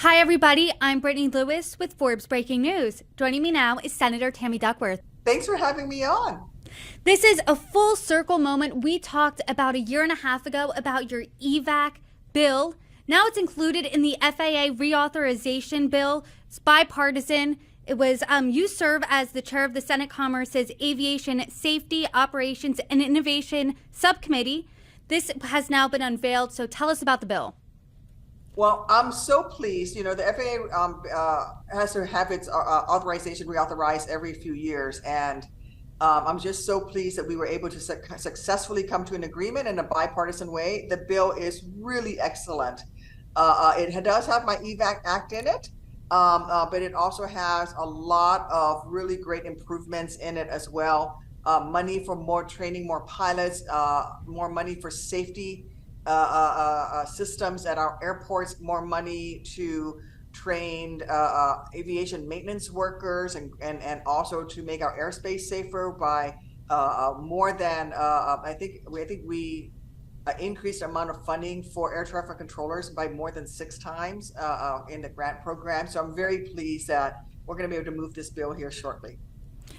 Hi, everybody. I'm Brittany Lewis with Forbes Breaking News. Joining me now is Senator Tammy Duckworth. Thanks for having me on. This is a full circle moment. We talked about a year and a half ago about your Evac bill. Now it's included in the FAA Reauthorization Bill. It's bipartisan. It was you serve as the chair of the Senate Commerce's Aviation Safety, Operations, and Innovation Subcommittee. This has now been unveiled, so tell us about the bill. Well, I'm so pleased. The FAA has to have its authorization reauthorized every few years. And I'm just so pleased that we were able to successfully come to an agreement in a bipartisan way. The bill is really excellent. It does have my Evac Act in it, but it also has a lot of really great improvements in it as well. Money for more training, more pilots, more money for safety systems at our airports, more money to trained aviation maintenance workers, and also to make our airspace safer by more than I think we increased the amount of funding for air traffic controllers by more than 6 times in the grant program. So I'm very pleased that we're going to be able to move this bill here shortly.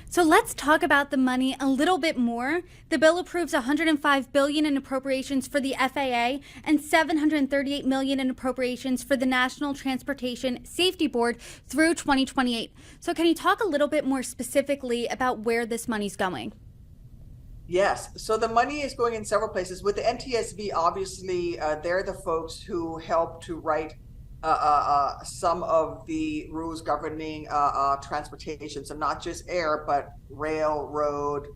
So let's talk about the money a little bit more. The bill approves $105 billion in appropriations for the FAA and $738 million in appropriations for the National Transportation Safety Board through 2028. So can you talk a little bit more specifically about where this money's going? Yes, so the money is going in several places. With the NTSB, obviously, they're the folks who help to write some of the rules governing transportation. So not just air, but rail, road,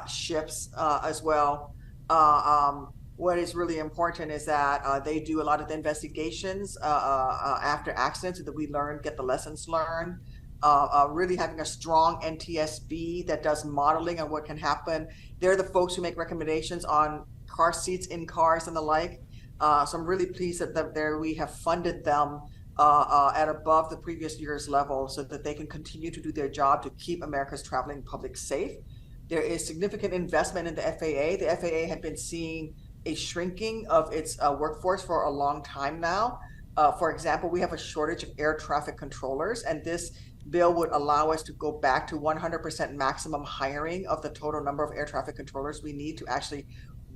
ships as well. What is really important is that they do a lot of the investigations after accidents so that we get the lessons learned. Really having a strong NTSB that does modeling on what can happen. They're the folks who make recommendations on car seats in cars and the like. So I'm really pleased that we have funded them at above the previous year's level so that they can continue to do their job to keep America's traveling public safe. There is significant investment in the FAA. The FAA had been seeing a shrinking of its workforce for a long time now. For example, we have a shortage of air traffic controllers, and this bill would allow us to go back to 100% maximum hiring of the total number of air traffic controllers we need to actually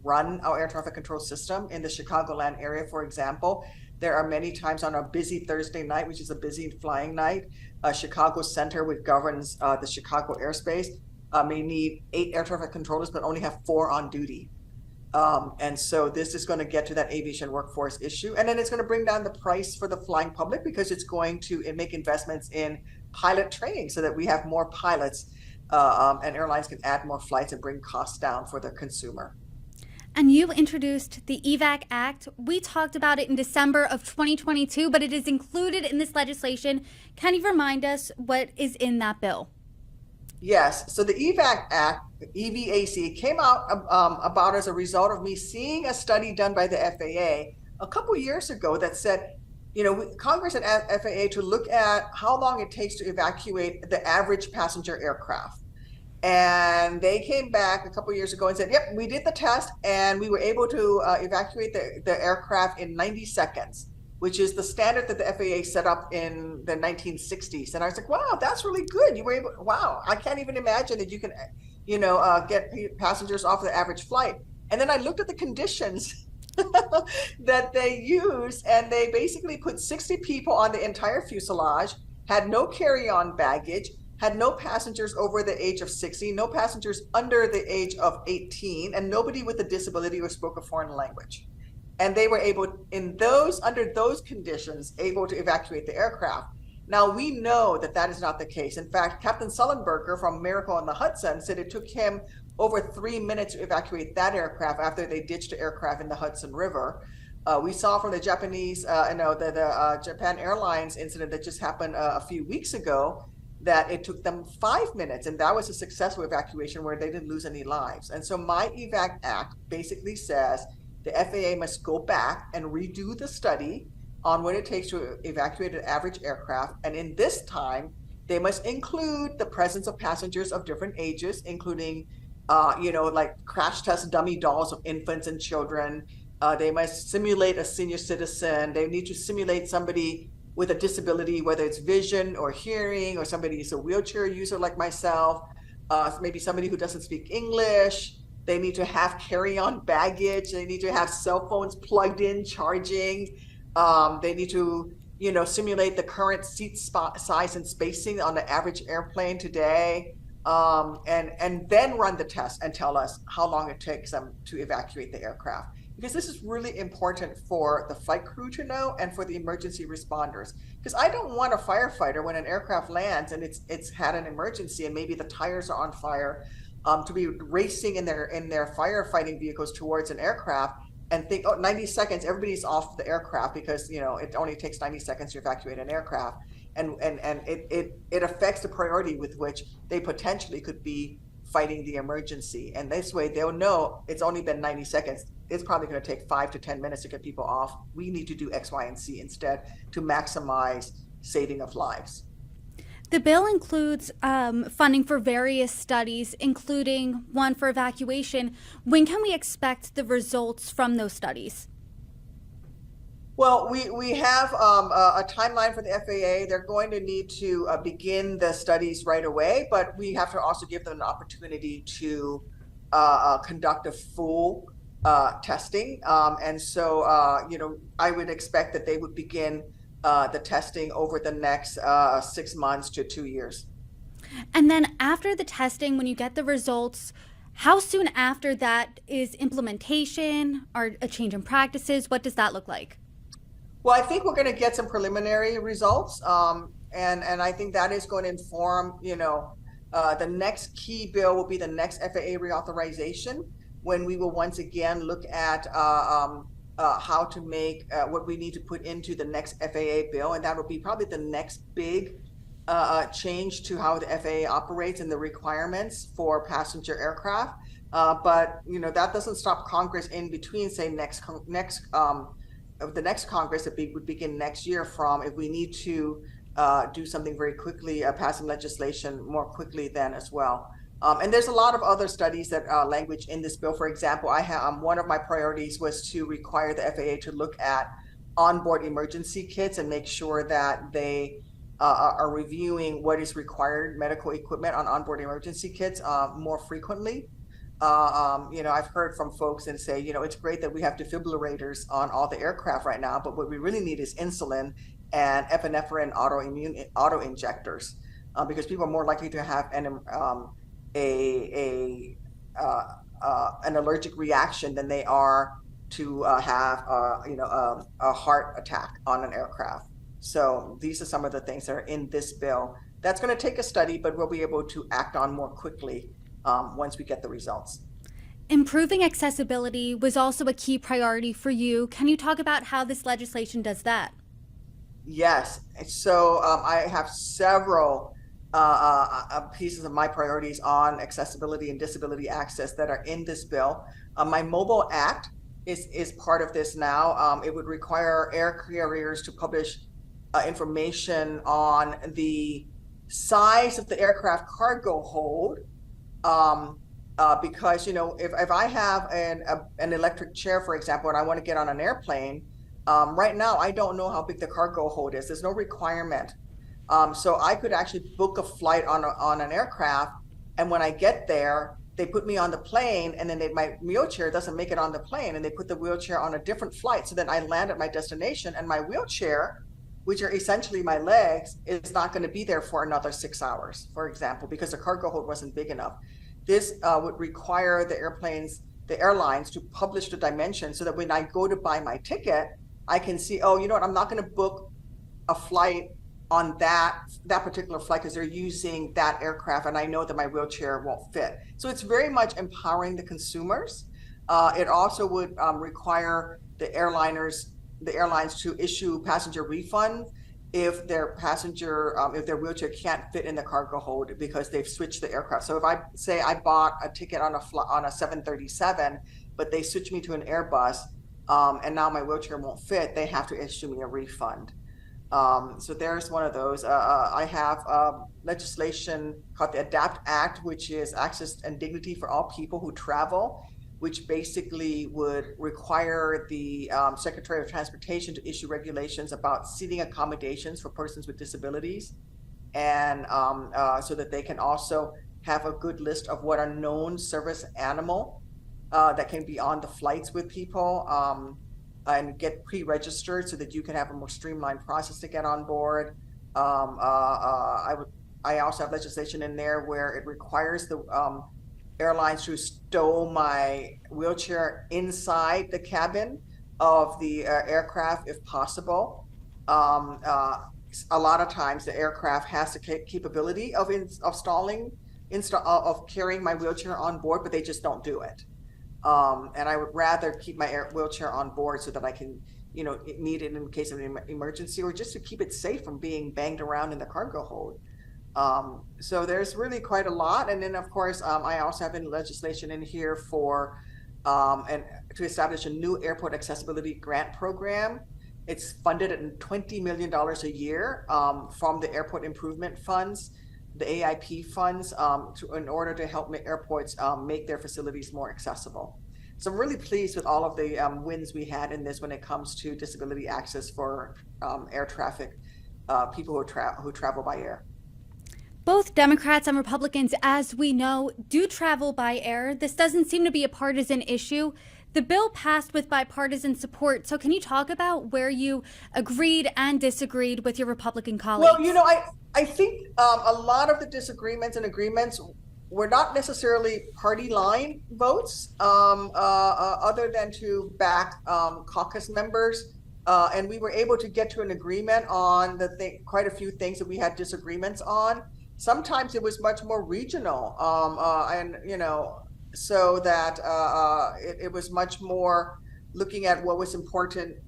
run our air traffic control system. In the Chicagoland area, for example, there are many times on a busy Thursday night, which is a busy flying night, Chicago Center, which governs the Chicago airspace, may need 8 air traffic controllers, but only have 4 on duty. And so this is going to get to that aviation workforce issue. And then it's going to bring down the price for the flying public because it's going to make investments in pilot training so that we have more pilots and airlines can add more flights and bring costs down for the consumer. And you introduced the Evac Act. We talked about it in December of 2022, but it is included in this legislation. Can you remind us what is in that bill? Yes. So the Evac Act, EVAC, came out about as a result of me seeing a study done by the FAA a couple of years ago that said, Congress and FAA to look at how long it takes to evacuate the average passenger aircraft. And they came back a couple of years ago and said, yep, we did the test and we were able to evacuate the aircraft in 90 seconds, which is the standard that the FAA set up in the 1960s. And I was like, wow, that's really good. You were able, wow, I can't even imagine that you can, get passengers off the average flight. And then I looked at the conditions that they use, and they basically put 60 people on the entire fuselage, had no carry-on baggage, had no passengers over the age of 60, no passengers under the age of 18, and nobody with a disability or spoke a foreign language. And they were able, under those conditions, able to evacuate the aircraft. Now, we know that that is not the case. In fact, Captain Sullenberger from Miracle on the Hudson said it took him over 3 minutes to evacuate that aircraft after they ditched the aircraft in the Hudson River. We saw from the Japanese, the Japan Airlines incident that just happened a few weeks ago, that it took them 5 minutes, and that was a successful evacuation where they didn't lose any lives. And so my Evac Act basically says the FAA must go back and redo the study on what it takes to evacuate an average aircraft. And in this time, they must include the presence of passengers of different ages, including, like crash test dummy dolls of infants and children. They must simulate a senior citizen. They need to simulate somebody with a disability, whether it's vision or hearing, or somebody who's a wheelchair user like myself, maybe somebody who doesn't speak English. They need to have carry-on baggage. They need to have cell phones plugged in, charging. They need to, simulate the current seat size and spacing on the average airplane today, and then run the test and tell us how long it takes them to evacuate the aircraft. Because this is really important for the flight crew to know and for the emergency responders. Because I don't want a firefighter when an aircraft lands and it's had an emergency and maybe the tires are on fire, to be racing in their firefighting vehicles towards an aircraft and think, oh, 90 seconds, everybody's off the aircraft, because it only takes 90 seconds to evacuate an aircraft. And it affects the priority with which they potentially could be fighting the emergency. And this way they'll know it's only been 90 seconds. It's probably going to take 5 to 10 minutes to get people off. We need to do X, Y, and Z instead to maximize saving of lives. The bill includes funding for various studies, including one for evacuation. When can we expect the results from those studies? Well, we have a timeline for the FAA. They're going to need to begin the studies right away, but we have to also give them an opportunity to conduct a full testing. And so, I would expect that they would begin the testing over the next 6 months to 2 years. And then after the testing, when you get the results, how soon after that is implementation or a change in practices? What does that look like? Well, I think we're going to get some preliminary results, and I think that is going to inform, the next key bill will be the next FAA reauthorization, when we will once again look at how to make what we need to put into the next FAA bill, and that will be probably the next big change to how the FAA operates and the requirements for passenger aircraft. But that doesn't stop Congress in between, say the next Congress that would begin next year, from if we need to do something very quickly, passing legislation more quickly then as well. And there's a lot of other studies that language in this bill. For example, I have one of my priorities was to require the FAA to look at onboard emergency kits and make sure that they are reviewing what is required medical equipment on onboard emergency kits more frequently. I've heard from folks and say, it's great that we have defibrillators on all the aircraft right now, but what we really need is insulin and epinephrine auto injectors, because people are more likely to have an allergic reaction than they are to have a heart attack on an aircraft. So these are some of the things that are in this bill. That's going to take a study, but we'll be able to act on more quickly once we get the results. Improving accessibility was also a key priority for you. Can you talk about how this legislation does that? Yes. So I have several pieces of my priorities on accessibility and disability access that are in this bill. My Mobile Act is part of this now. It would require air carriers to publish information on the size of the aircraft cargo hold, because if I have an electric chair, for example, and I want to get on an airplane, right now I don't know how big the cargo hold is. There's no requirement. So I could actually book a flight on an aircraft, and when I get there, they put me on the plane, and then my wheelchair doesn't make it on the plane, and they put the wheelchair on a different flight. So then I land at my destination, and my wheelchair, which are essentially my legs, is not going to be there for another 6 hours, for example, because the cargo hold wasn't big enough. This would require the airlines to publish the dimensions, so that when I go to buy my ticket, I can see, oh, you know what, I'm not going to book a flight on that particular flight because they're using that aircraft, and I know that my wheelchair won't fit. So it's very much empowering the consumers. It also would require the airlines to issue passenger refund if their wheelchair can't fit in the cargo hold because they've switched the aircraft. So if I say I bought a ticket on a 737, but they switch me to an Airbus, and now my wheelchair won't fit, they have to issue me a refund. So there's one of those. I have legislation called the Evac Act, which is access and dignity for all people who travel. which basically would require the Secretary of Transportation to issue regulations about seating accommodations for persons with disabilities, and so that they can also have a good list of what are known service animal that can be on the flights with people, and get pre-registered so that you can have a more streamlined process to get on board. I also have legislation in there where it requires the airlines to stow my wheelchair inside the cabin of the aircraft if possible. A lot of times the aircraft has the capability of carrying my wheelchair on board, but they just don't do it. And I would rather keep my wheelchair on board so that I can, need it in case of an emergency, or just to keep it safe from being banged around in the cargo hold. So there's really quite a lot. And then, of course, I also have legislation in here for and to establish a new airport accessibility grant program. It's funded at $20 million a year from the airport improvement funds, the AIP funds, in order to help airports make their facilities more accessible. So I'm really pleased with all of the wins we had in this when it comes to disability access for air traffic, people who travel by air. Both Democrats and Republicans, as we know, do travel by air. This doesn't seem to be a partisan issue. The bill passed with bipartisan support. So can you talk about where you agreed and disagreed with your Republican colleagues? Well, I think a lot of the disagreements and agreements were not necessarily party line votes, other than to back caucus members. And we were able to get to an agreement on quite a few things that we had disagreements on. Sometimes it was much more regional, so that it was much more looking at what was important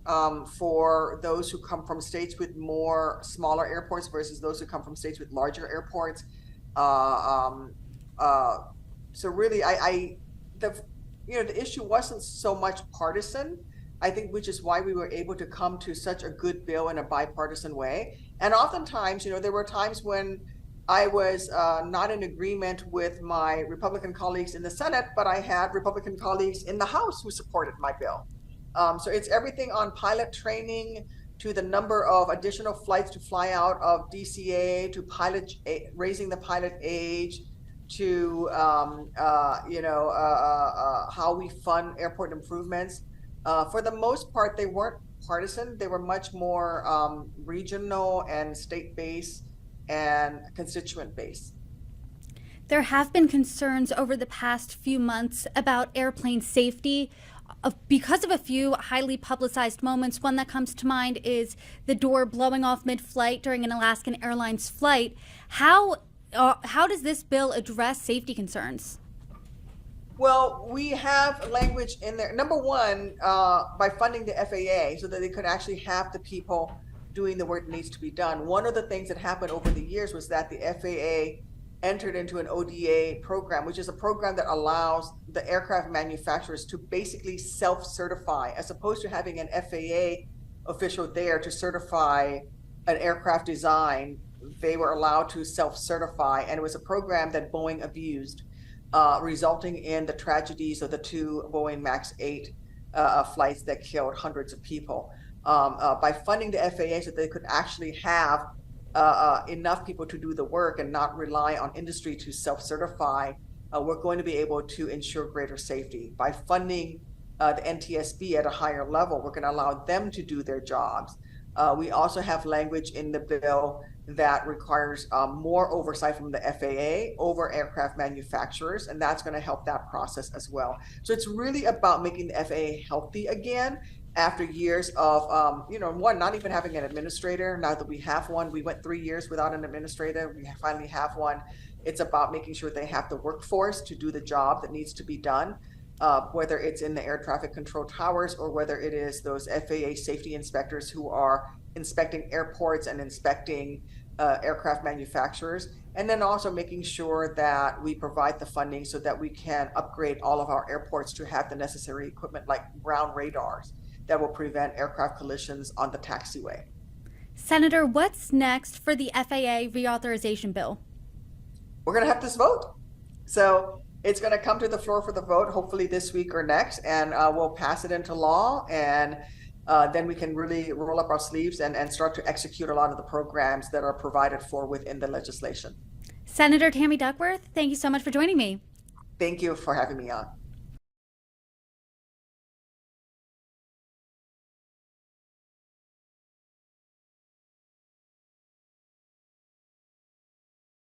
for those who come from states with more smaller airports versus those who come from states with larger airports. So really, the issue wasn't so much partisan, I think, which is why we were able to come to such a good bill in a bipartisan way. And oftentimes, there were times when I was not in agreement with my Republican colleagues in the Senate, but I had Republican colleagues in the House who supported my bill. So it's everything on pilot training, to the number of additional flights to fly out of DCA, to raising the pilot age, to how we fund airport improvements. For the most part, they weren't partisan. They were much more regional and state-based and constituent-based. There have been concerns over the past few months about airplane safety because of a few highly publicized moments. One that comes to mind is the door blowing off mid-flight during an Alaskan Airlines flight. How does this bill address safety concerns? Well, we have language in there. Number one, by funding the FAA so that they could actually have the people doing the work that needs to be done. One of the things that happened over the years was that the FAA entered into an ODA program, which is a program that allows the aircraft manufacturers to basically self-certify, as opposed to having an FAA official there to certify an aircraft design. They were allowed to self-certify, and it was a program that Boeing abused, resulting in the tragedies of the two Boeing MAX 8 flights that killed hundreds of people. By funding the FAA so they could actually have enough people to do the work and not rely on industry to self-certify, we're going to be able to ensure greater safety. By funding the NTSB at a higher level, we're going to allow them to do their jobs. We also have language in the bill that requires more oversight from the FAA over aircraft manufacturers, and that's going to help that process as well. So it's really about making the FAA healthy again after years of, not even having an administrator. Now that we have one, we went 3 years without an administrator. We finally have one. It's about making sure they have the workforce to do the job that needs to be done, whether it's in the air traffic control towers or whether it is those FAA safety inspectors who are inspecting airports and inspecting aircraft manufacturers. And then also making sure that we provide the funding so that we can upgrade all of our airports to have the necessary equipment like ground radars that will prevent aircraft collisions on the taxiway. Senator, what's next for the FAA Reauthorization Bill? We're going to have this vote. So It's going to come to the floor for the vote, hopefully this week or next, and we'll pass it into law, and then we can really roll up our sleeves and start to execute a lot of the programs that are provided for within the legislation. Senator Tammy Duckworth, thank you so much for joining me. Thank you for having me on.